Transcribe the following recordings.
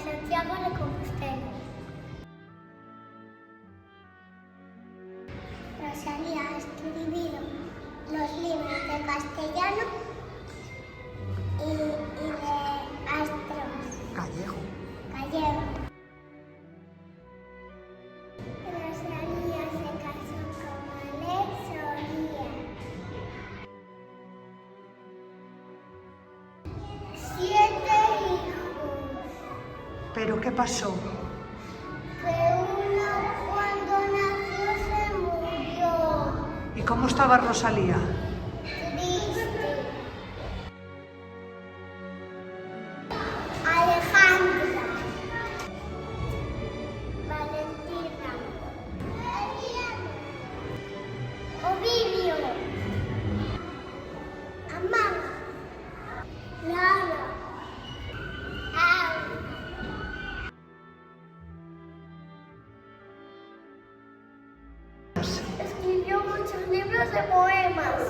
Santiago de Compostela. Rosalía ha escribido los libros de castellano y de astros. Gallego. Gallego. Rosalía se casó con Alex Soria. 7 hijos. ¿Pero qué pasó? Que uno cuando nació se murió. ¿Y cómo estaba Rosalía? Triste. Alejandra. Valentina. Ovidio. Amanda. Lara. Au. Escribió muchos libros de poemas.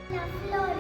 La flor.